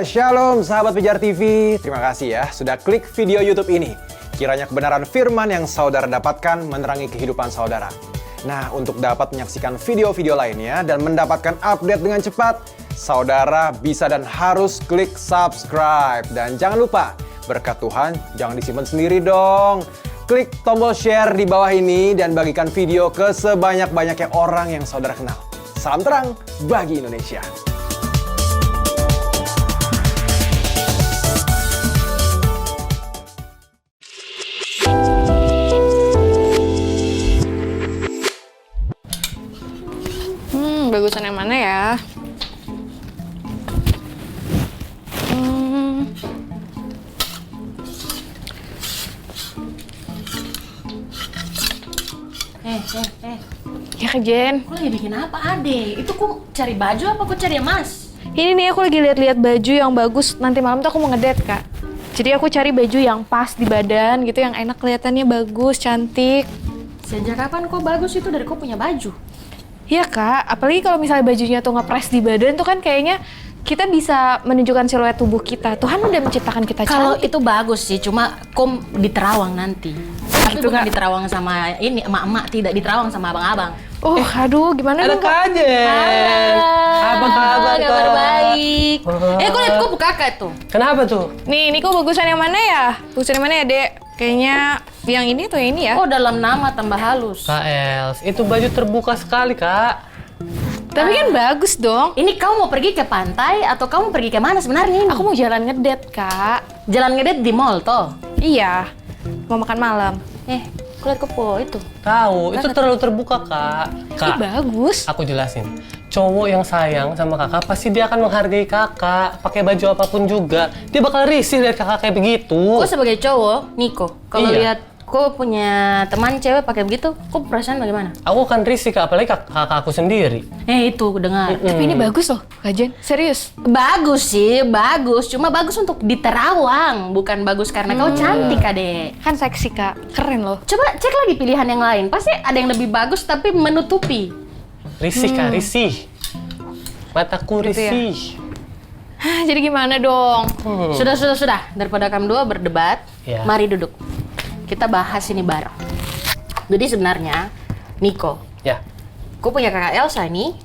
Shalom sahabat Pijar TV. Terima kasih ya sudah klik video YouTube ini. Kiranya kebenaran firman yang saudara dapatkan menerangi kehidupan saudara. Nah, untuk dapat menyaksikan video-video lainnya dan mendapatkan update dengan cepat, saudara bisa dan harus klik subscribe. Dan jangan lupa, berkat Tuhan jangan disimpan sendiri dong. Klik tombol share di bawah ini dan bagikan video ke sebanyak-banyaknya orang yang saudara kenal. Salam terang bagi Indonesia. Bagusan yang mana ya? Ya Kak Jen. Kok lagi bikin apa Ade? Itu kok cari baju apa kok cari emas? Ini nih aku lagi lihat-lihat baju yang bagus. Nanti malam tuh aku mau ngedate Kak. Jadi aku cari baju yang pas di badan gitu, yang enak kelihatannya bagus, cantik. Sejak kapan kok bagus itu dari kok punya baju? Iya Kak, apalagi kalau misalnya bajunya tuh ngepres di badan tuh kan kayaknya kita bisa menunjukkan siluet tubuh kita. Tuhan udah menciptakan kita Kalau cantik. itu bagus sih, cuma kom diterawang nanti. Tapi Gitu, bukan Kak. diterawang sama ini emak-emak, tidak diterawang sama abang-abang. Oh, aduh gimana Ada dong Kak? Kak Jen. Apa kabar Kak? Kabar baik. Kok lihat kok buka kakak tuh. Kenapa tuh? Nih, ini kok bagusan yang mana ya? Bagusan yang mana ya, Dek? Kayaknya yang ini atau yang ini ya? Oh, dalam nama tambah halus. Kak Els, itu baju terbuka sekali Kak. Tapi kan bagus dong. Ini kamu mau pergi ke pantai atau kamu pergi ke mana sebenarnya ini? Aku mau jalan ngedate, Kak. Jalan ngedate di mall toh. Iya, mau makan malam. Kok lihat kepo itu. Tahu, itu terlalu terbuka Kak. Ih, bagus. Aku jelasin. Cowok yang sayang sama kakak pasti dia akan menghargai kakak. Pakai baju apapun juga. Dia bakal risih lihat kakak kayak begitu. Kok sebagai cowok, Niko, kalau Iya. lihat kok punya teman cewek pakai begitu, kok perasaan bagaimana? Aku akan risih Kak, apalagi kakak aku sendiri. Itu dengar. Tapi ini bagus loh, Kak Jen. Serius. Bagus sih, bagus. Cuma bagus untuk diterawang, bukan bagus karena kau cantik, Adek. Kan seksi, Kak. Keren loh. Coba cek lagi pilihan yang lain. Pasti ada yang lebih bagus tapi menutupi. Risih Kak, risih. Mataku Gitu ya? risih. Hah, jadi gimana dong? Sudah. Daripada kamu dua berdebat, Ya. mari duduk. Kita bahas ini bareng. Jadi sebenarnya, Niko, Ya. aku punya kakak Elsa ini,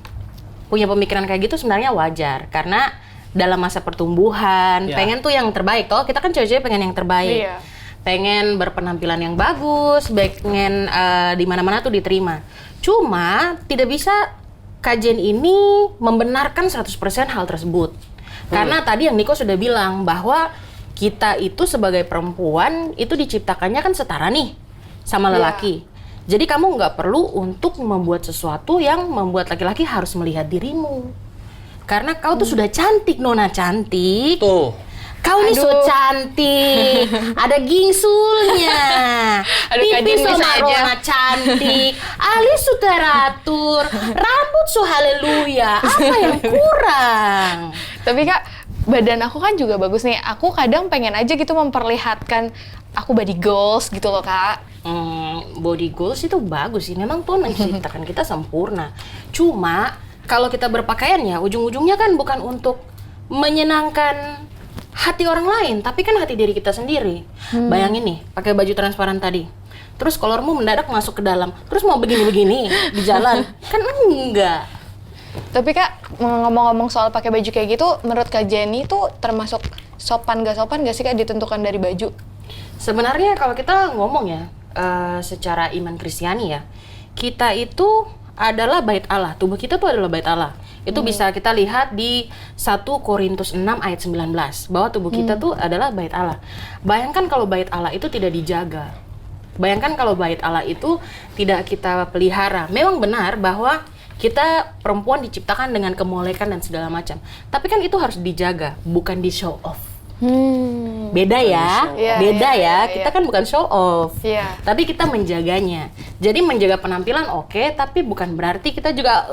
punya pemikiran kayak gitu sebenarnya wajar. Karena dalam masa pertumbuhan, Ya. pengen tuh yang terbaik toh. Kita kan cewek-cewek pengen yang terbaik. Iya. Pengen berpenampilan yang bagus, pengen di mana-mana tuh diterima. Cuma tidak bisa kajian ini membenarkan 100% hal tersebut. Karena tadi yang Niko sudah bilang bahwa kita itu sebagai perempuan itu diciptakannya kan setara nih sama lelaki. Jadi kamu nggak perlu untuk membuat sesuatu yang membuat laki-laki harus melihat dirimu. Karena kau tuh sudah cantik, Nona cantik. Tuh. Kau nih so Aduh. cantik, ada gingsulnya, Aduh, Kak Jen pipi so bisa aja. marona cantik, alis so teratur, rambut so haleluya, apa yang kurang? Tapi Kak, badan aku kan juga bagus nih. Aku kadang pengen aja gitu memperlihatkan aku body goals gitu loh, Kak. Body goals itu bagus sih, memang Tuhan menciptakan kita sempurna. Cuma kalau kita berpakaian ya ujung-ujungnya kan bukan untuk menyenangkan hati orang lain, tapi kan hati diri kita sendiri. Bayangin nih, pakai baju transparan tadi. Terus kolormu mendadak masuk ke dalam. Terus mau begini-begini di jalan. Kan enggak. Tapi Kak, ngomong-ngomong soal pakai baju kayak gitu, menurut Kak Jenny tuh termasuk sopan gak sih Kak ditentukan dari baju? Sebenarnya kalau kita ngomong ya, secara iman Kristiani ya, kita itu adalah bait Allah. Tubuh kita tuh adalah bait Allah. Itu bisa kita lihat di 1 Korintus 6 ayat 19, bahwa tubuh kita tuh adalah bait Allah. Bayangkan kalau bait Allah itu tidak dijaga. Bayangkan kalau bait Allah itu tidak kita pelihara. Memang benar bahwa kita perempuan diciptakan dengan kemolekan dan segala macam. Tapi kan itu harus dijaga, bukan di show off. Beda ya, Iya, beda iya, ya. iya. Kita kan bukan show off. Iya. Tapi kita menjaganya. Jadi menjaga penampilan oke, tapi bukan berarti kita juga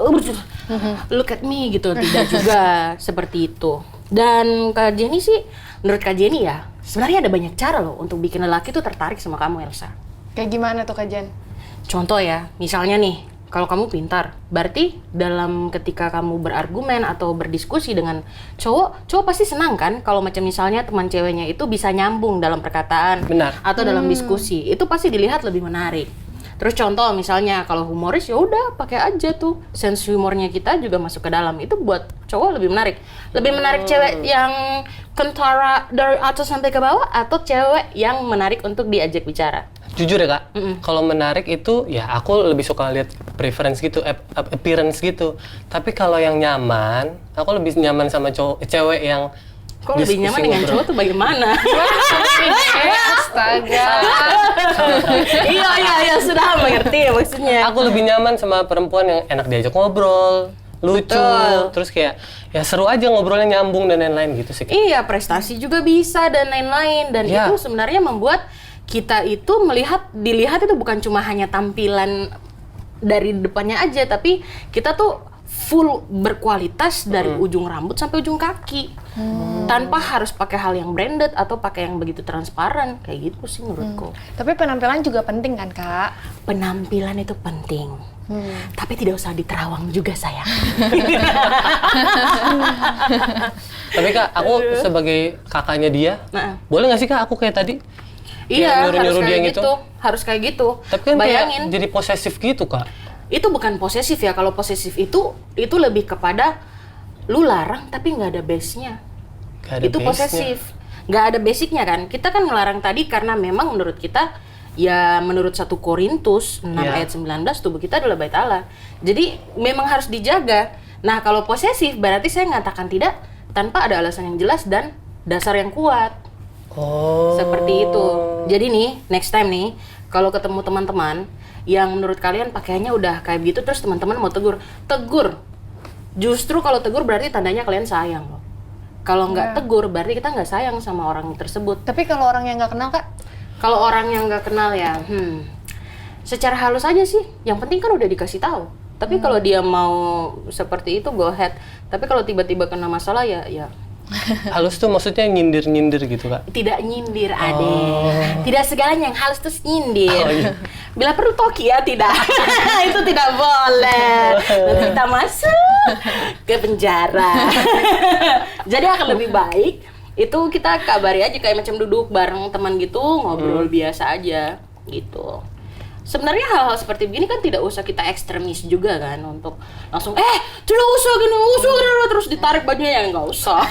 look at me gitu. Tidak juga seperti itu. Dan Kak Jenny sih, menurut Kak Jenny ya, sebenarnya ada banyak cara loh untuk bikin lelaki tuh tertarik sama kamu, Elsa. Kayak gimana tuh Kak Jen? Contoh ya, misalnya nih, kalau kamu pintar, berarti dalam ketika kamu berargumen atau berdiskusi dengan cowok pasti senang kan kalau macam misalnya teman ceweknya itu bisa nyambung dalam perkataan Benar. atau dalam diskusi. Itu pasti dilihat lebih menarik. Terus contoh misalnya kalau humoris ya udah pakai aja tuh sense humornya kita juga masuk ke dalam. Itu buat cowok lebih menarik. Lebih menarik cewek yang kentara dari atas sampai ke bawah atau cewek yang menarik untuk diajak bicara. Jujur ya kak, kalau menarik itu ya aku lebih suka lihat preference gitu, appearance gitu. Tapi kalau yang nyaman, aku lebih nyaman sama cewek yang Kok lebih nyaman dengan cowok tuh bagaimana? Astaga. Iya, sudah mengerti ya maksudnya. Aku lebih nyaman sama perempuan yang enak diajak ngobrol, lucu, Betul. terus kayak ya seru aja ngobrolnya, nyambung dan lain-lain gitu sih. Iya, prestasi juga bisa dan lain-lain. Dan Ya. itu sebenarnya membuat kita itu dilihat itu bukan cuma hanya tampilan dari depannya aja, tapi kita tuh full berkualitas dari ujung rambut sampai ujung kaki. Tanpa harus pakai hal yang branded atau pakai yang begitu transparan. Kayak gitu sih menurutku. Tapi penampilan juga penting kan, Kak? Penampilan itu penting. Tapi tidak usah diterawang juga sayang. Tapi kak, aku sebagai kakaknya dia, Nah. boleh nggak sih kak aku kayak tadi? Iya, Kayak harus nyuruh-nyuruh kayak dia gitu. Harus kayak gitu. Tapi kan Bayangin. kayak jadi posesif gitu kak. Itu bukan posesif ya. Kalau posesif itu lebih kepada lu larang tapi nggak ada base-nya. Gak ada Itu base-nya. posesif. Nggak ada basicnya kan. Kita kan ngelarang tadi karena memang menurut kita, ya menurut 1 Korintus 6 Ya. ayat 19, tubuh kita adalah bait Allah. Jadi memang harus dijaga. Nah kalau posesif berarti saya mengatakan tidak tanpa ada alasan yang jelas dan dasar yang kuat. Oh. Seperti itu. Jadi nih, next time nih, kalau ketemu teman-teman yang menurut kalian pakaiannya udah kayak gitu, terus teman-teman mau tegur. Justru kalau tegur berarti tandanya kalian sayang loh. Kalau nggak tegur berarti kita nggak sayang sama orang tersebut. Tapi kalau orang yang nggak kenal, Kak? Kalau orang yang nggak kenal ya, secara halus aja sih. Yang penting kan udah dikasih tahu. Tapi kalau dia mau seperti itu, go ahead. Tapi kalau tiba-tiba kena masalah ya Halus tuh maksudnya nyindir-nyindir gitu kak? tidak nyindir, Ade. Tidak segalanya yang halus terus nyindir. Oh, iya. Bila perlu toki ya, tidak. Itu tidak boleh. Nanti kita masuk ke penjara. Jadi akan lebih baik itu kita kabari aja kayak macam duduk bareng teman gitu, ngobrol biasa aja gitu. Sebenarnya hal-hal seperti begini kan tidak usah kita ekstremis juga kan untuk langsung tidak usah gini terus ditarik bajunya, ya nggak usah.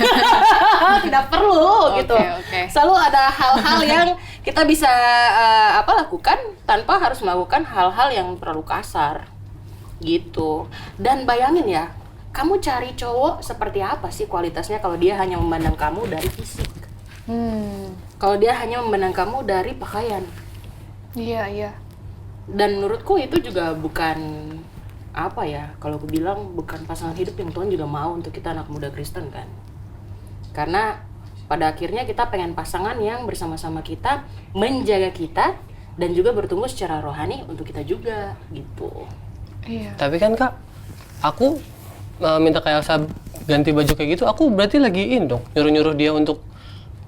Tidak perlu gitu. Oke. Selalu ada hal-hal yang kita bisa lakukan tanpa harus melakukan hal-hal yang terlalu kasar gitu. Dan bayangin ya, kamu cari cowok seperti apa sih kualitasnya kalau dia hanya memandang kamu dari fisik? Kalau dia hanya memandang kamu dari pakaian. Iya. Dan menurutku itu juga bukan kalau aku bilang bukan pasangan hidup yang Tuhan juga mau untuk kita anak muda Kristen kan. Karena pada akhirnya kita pengen pasangan yang bersama-sama kita, menjaga kita, dan juga bertumbuh secara rohani untuk kita juga gitu. Iya. Tapi kan kak, aku minta kayak Elsa ganti baju kayak gitu, aku berarti lagi dong nyuruh-nyuruh dia untuk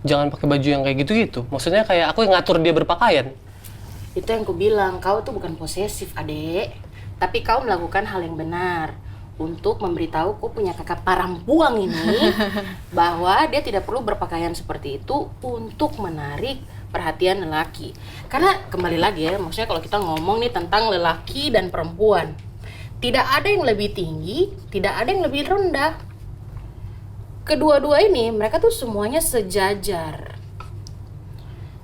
jangan pakai baju yang kayak gitu-gitu. Maksudnya kayak aku yang ngatur dia berpakaian. Itu yang ku bilang, kau tuh bukan posesif, adek. Tapi kau melakukan hal yang benar untuk memberitahu kau punya kakak parampuang ini bahwa dia tidak perlu berpakaian seperti itu untuk menarik perhatian lelaki. Karena kembali lagi ya, maksudnya kalau kita ngomong nih tentang lelaki dan perempuan, tidak ada yang lebih tinggi, tidak ada yang lebih rendah. Kedua-dua ini mereka tuh semuanya sejajar.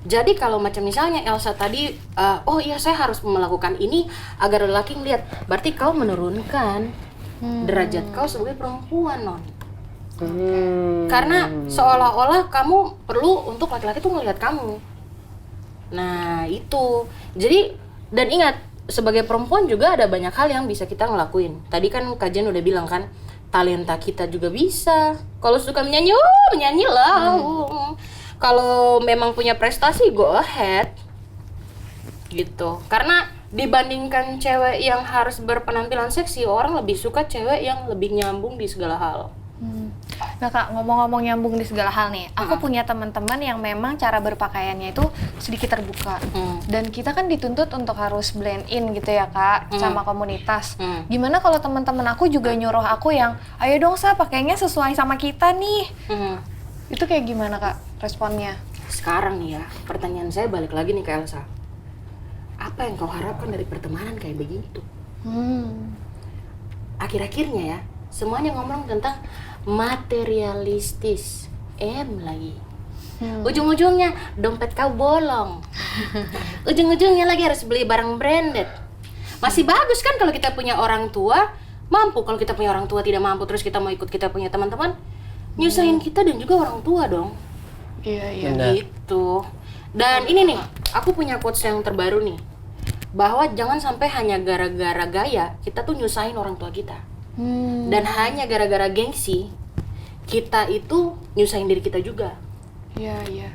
Jadi kalau macam misalnya Elsa tadi, saya harus melakukan ini agar lelaki ngeliat, berarti kau menurunkan derajat kau sebagai perempuan, non. Karena seolah-olah kamu perlu untuk laki-laki tuh ngeliat kamu. Nah itu, jadi dan ingat sebagai perempuan juga ada banyak hal yang bisa kita ngelakuin. Tadi kan kajian udah bilang kan, talenta kita juga bisa. Kalau suka menyanyi, menyanyilah. Kalau memang punya prestasi, go ahead. Gitu. Karena dibandingkan cewek yang harus berpenampilan seksi, orang lebih suka cewek yang lebih nyambung di segala hal. Nah Kak, ngomong-ngomong nyambung di segala hal nih, aku punya teman-teman yang memang cara berpakaiannya itu sedikit terbuka. Dan kita kan dituntut untuk harus blend in gitu ya Kak, sama komunitas. Gimana kalau teman-teman aku juga nyuruh aku yang, ayo dong Sa, pakainya sesuai sama kita nih. Itu kayak gimana Kak responnya? Sekarang nih ya, pertanyaan saya balik lagi nih ke Elsa. Apa yang kau harapkan dari pertemanan kayak begitu? Akhir-akhirnya ya, semuanya ngomong tentang materialistis. Lagi. Ujung-ujungnya dompet kau bolong. Ujung-ujungnya lagi harus beli barang branded. Masih bagus kan kalau kita punya orang tua mampu. Kalau kita punya orang tua tidak mampu, terus kita mau ikut kita punya teman-teman, nyusahin kita dan juga orang tua dong. Iya. Gitu. Dan ini nih, aku punya quotes yang terbaru nih, bahwa jangan sampai hanya gara-gara gaya kita tuh nyusahin orang tua kita. Dan hanya gara-gara gengsi kita itu nyusahin diri kita juga. Iya.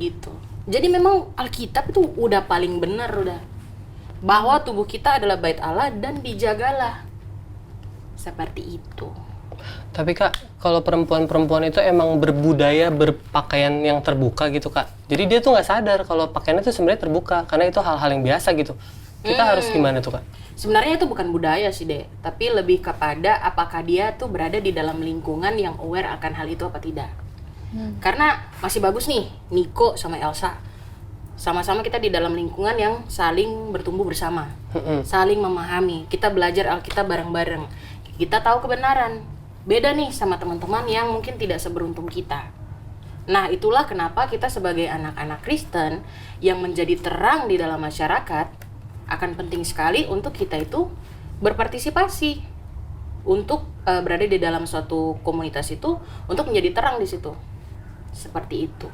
Gitu. Jadi memang Alkitab itu udah paling benar udah, bahwa tubuh kita adalah bait Allah dan dijagalah. Seperti itu. Tapi Kak, kalau perempuan-perempuan itu emang berbudaya berpakaian yang terbuka gitu Kak. Jadi dia tuh nggak sadar kalau pakaiannya itu sebenarnya terbuka, karena itu hal-hal yang biasa gitu. Kita harus gimana tuh Kak? Sebenarnya itu bukan budaya sih Dek, tapi lebih kepada apakah dia tuh berada di dalam lingkungan yang aware akan hal itu apa tidak. Karena masih bagus nih, Niko sama Elsa, sama-sama kita di dalam lingkungan yang saling bertumbuh bersama, saling memahami. Kita belajar Alkitab bareng-bareng, kita tahu kebenaran. Beda nih sama teman-teman yang mungkin tidak seberuntung kita. Nah, itulah kenapa kita sebagai anak-anak Kristen yang menjadi terang di dalam masyarakat akan penting sekali untuk kita itu berpartisipasi untuk berada di dalam suatu komunitas itu untuk menjadi terang di situ. Seperti itu.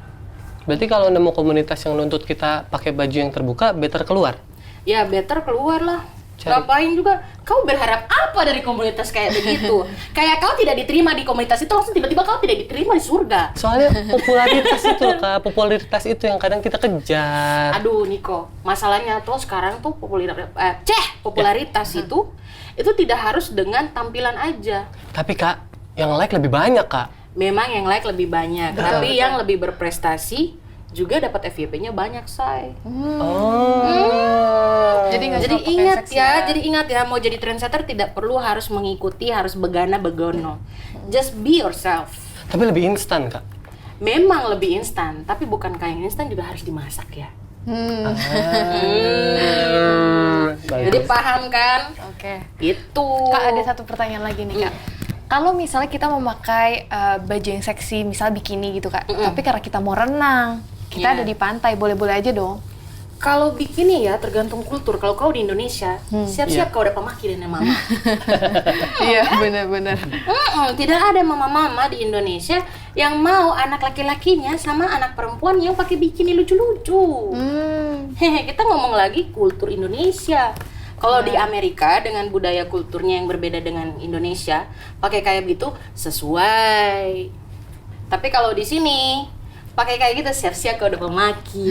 Berarti kalau nemu komunitas yang nuntut kita pakai baju yang terbuka, better keluar? Ya, better keluar lah. Ngapain juga? Kau berharap apa dari komunitas kayak begitu? Kayak kau tidak diterima di komunitas itu, langsung tiba-tiba kau tidak diterima di surga. Soalnya popularitas itu Kak, popularitas itu yang kadang kita kejar. Aduh Niko, masalahnya tuh sekarang tuh popularitas itu tidak harus dengan tampilan aja. Tapi Kak, yang like lebih banyak Kak. Memang yang like lebih banyak, tapi yang lebih berprestasi juga dapat FYP-nya banyak, say. Jadi ingat ya, mau jadi trendsetter tidak perlu harus mengikuti, harus begono. Just be yourself. Tapi lebih instan Kak. Memang lebih instan, tapi bukan kayak yang instan juga harus dimasak ya. Jadi paham kan? Oke. Itu. Kak, ada satu pertanyaan lagi nih Kak. Kalau misalnya kita memakai baju yang seksi, misal bikini gitu Kak, tapi karena kita mau renang, kita ada di pantai, boleh-boleh aja dong? Kalau bikini ya tergantung kultur. Kalau kau di Indonesia, siap-siap kau udah pemaki dan mama. Iya, benar-benar. Tidak ada mama-mama di Indonesia yang mau anak laki-lakinya sama anak perempuan yang pakai bikini lucu-lucu. Hehe, kita ngomong lagi kultur Indonesia. Kalau di Amerika dengan budaya kulturnya yang berbeda dengan Indonesia, pakai kayak gitu sesuai. Tapi kalau di sini pakai kayak gitu siap-siap kau udah pemaki.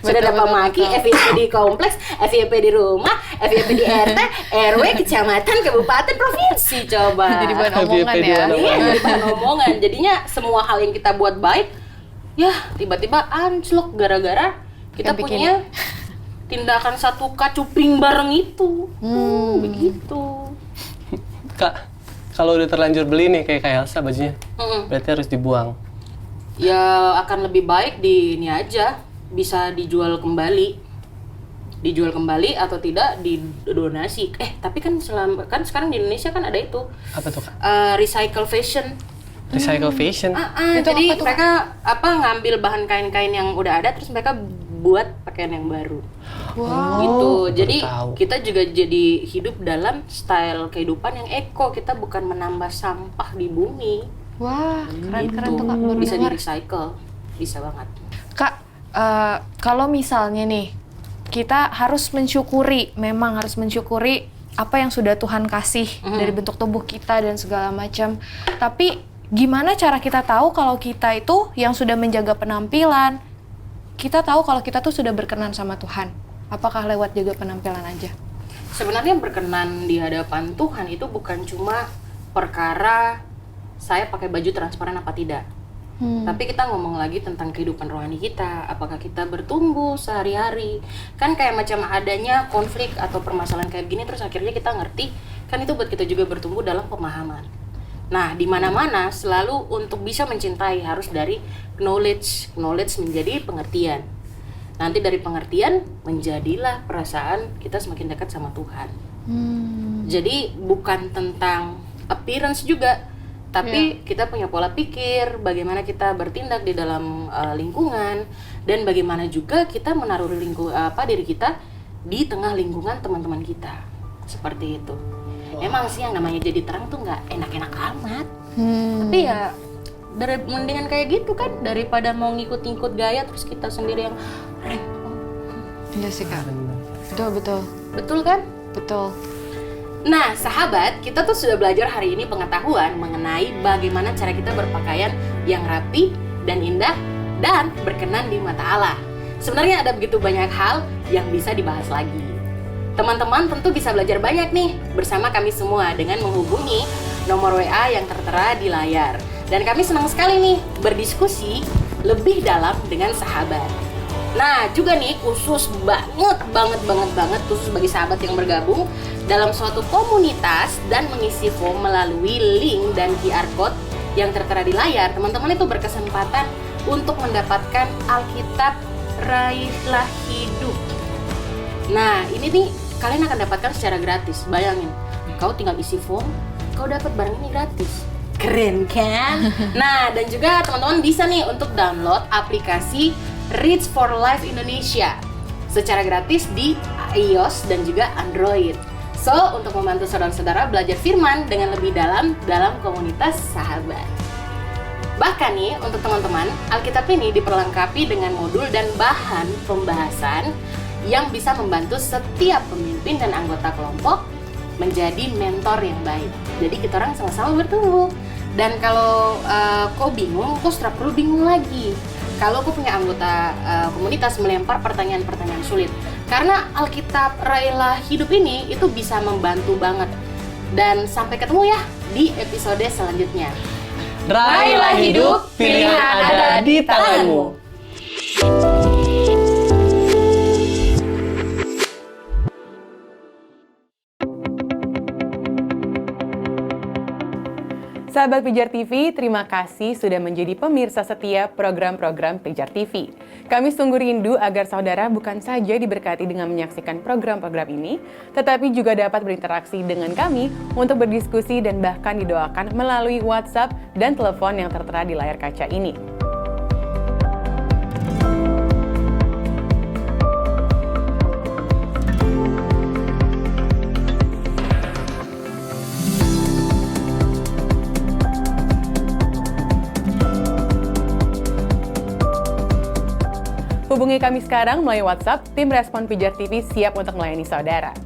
Sudah ada pemaki, FYP di kompleks, FYP di rumah, FYP di RT, RW, kecamatan, kabupaten, provinsi, coba. Jadi bahan omongan ya. Iya, jadi bahan omongan. Jadinya semua hal yang kita buat baik, ya tiba-tiba anjlok gara-gara kita punya tindakan satu kacuping bareng itu. Begitu. Kak, kalau udah terlanjur beli nih kayak Elsa bajunya, berarti harus dibuang. Ya akan lebih baik di ini aja, bisa dijual kembali atau tidak didonasi. Tapi kan sekarang di Indonesia kan ada itu. Apa tuh Kak? Recycle fashion. Recycle fashion. Jadi mereka ngambil bahan kain-kain yang udah ada terus mereka buat pakaian yang baru. Gitu. Jadi kita juga jadi hidup dalam style kehidupan yang eko. Kita bukan menambah sampah di bumi. Wah, keren-keren tuh Kak. Baru Bisa dengar. di-recycle. Bisa banget. Kak, kalau misalnya nih, kita harus mensyukuri, memang harus mensyukuri apa yang sudah Tuhan kasih dari bentuk tubuh kita dan segala macam. Tapi gimana cara kita tahu kalau kita itu yang sudah menjaga penampilan, kita tahu kalau kita tuh sudah berkenan sama Tuhan? Apakah lewat jaga penampilan aja? Sebenarnya berkenan di hadapan Tuhan itu bukan cuma perkara saya pakai baju transparan apa tidak. Tapi kita ngomong lagi tentang kehidupan rohani kita, apakah kita bertumbuh sehari-hari. Kan kayak macam adanya konflik atau permasalahan kayak gini, terus akhirnya kita ngerti, kan itu buat kita juga bertumbuh dalam pemahaman. Nah, di mana-mana selalu untuk bisa mencintai harus dari knowledge menjadi pengertian. Nanti dari pengertian menjadilah perasaan kita semakin dekat sama Tuhan. Jadi bukan tentang appearance juga, tapi kita punya pola pikir, bagaimana kita bertindak di dalam lingkungan, dan bagaimana juga kita menaruh diri kita di tengah lingkungan teman-teman kita. Seperti itu. Emang sih yang namanya jadi terang tuh nggak enak-enak amat. Tapi ya mendingan kayak gitu kan, daripada mau ngikut-ngikut gaya terus kita sendiri yang Iya sih Kak. Betul. betul kan? Betul. Nah, sahabat, kita tuh sudah belajar hari ini pengetahuan mengenai bagaimana cara kita berpakaian yang rapi dan indah dan berkenan di mata Allah. Sebenarnya ada begitu banyak hal yang bisa dibahas lagi. Teman-teman tentu bisa belajar banyak nih bersama kami semua dengan menghubungi nomor WA yang tertera di layar. Dan kami senang sekali nih berdiskusi lebih dalam dengan sahabat. Nah, juga nih khusus banget khusus bagi sahabat yang bergabung dalam suatu komunitas dan mengisi form melalui link dan QR code yang tertera di layar. Teman-teman itu berkesempatan untuk mendapatkan Alkitab Raihlah Hidup. Nah, ini nih kalian akan dapatkan secara gratis. Bayangin, kau tinggal isi form, kau dapat barang ini gratis. Keren kan? Nah, dan juga teman-teman bisa nih untuk download aplikasi Reach for Life Indonesia secara gratis di iOS dan juga Android. So, untuk membantu saudara-saudara belajar firman dengan lebih dalam komunitas sahabat. Bahkan nih, untuk teman-teman, Alkitab ini diperlengkapi dengan modul dan bahan pembahasan yang bisa membantu setiap pemimpin dan anggota kelompok menjadi mentor yang baik. Jadi kita orang sama-sama bertumbuh. Dan kalau kau bingung, kau tidak perlu bingung lagi. Kalau kau punya anggota komunitas melempar pertanyaan-pertanyaan sulit. Karena Alkitab Raihlah Hidup ini itu bisa membantu banget. Dan sampai ketemu ya di episode selanjutnya. Raihlah hidup, pilihan ada di tanganmu. Sahabat Pijar TV, terima kasih sudah menjadi pemirsa setia program-program Pijar TV. Kami sungguh rindu agar saudara bukan saja diberkati dengan menyaksikan program-program ini, tetapi juga dapat berinteraksi dengan kami untuk berdiskusi dan bahkan didoakan melalui WhatsApp dan telepon yang tertera di layar kaca ini. Hubungi kami sekarang melalui WhatsApp, tim Respon Pijar TV siap untuk melayani saudara.